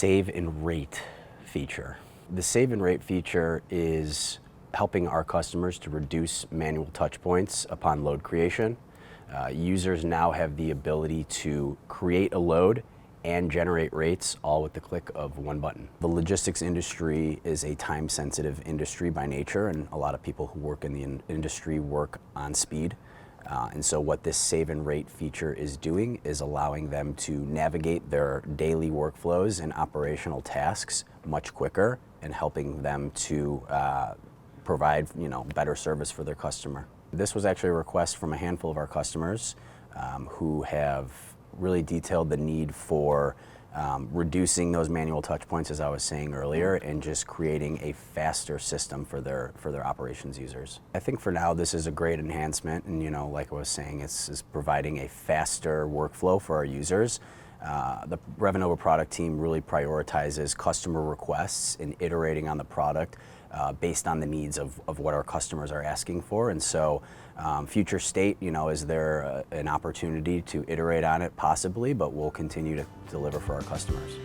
save and rate feature. The save and rate feature is helping our customers to reduce manual touch points upon load creation. Users now have the ability to create a load and generate rates all with the click of one button. The logistics industry is a time-sensitive industry by nature, and a lot of people who work in the industry work on speed. And so what this save and rate feature is doing is allowing them to navigate their daily workflows and operational tasks much quicker and helping them to provide better service for their customer. This was actually a request from a handful of our customers who have really detailed the need for reducing those manual touch points, as I was saying earlier, and just creating a faster system for their operations users. I think for now this is a great enhancement, and like I was saying, it's providing a faster workflow for our users. The Revenova product team really prioritizes customer requests and iterating on the product based on the needs of what our customers are asking for. And so future state, is there an opportunity to iterate on it? Possibly, but we'll continue to deliver for our customers.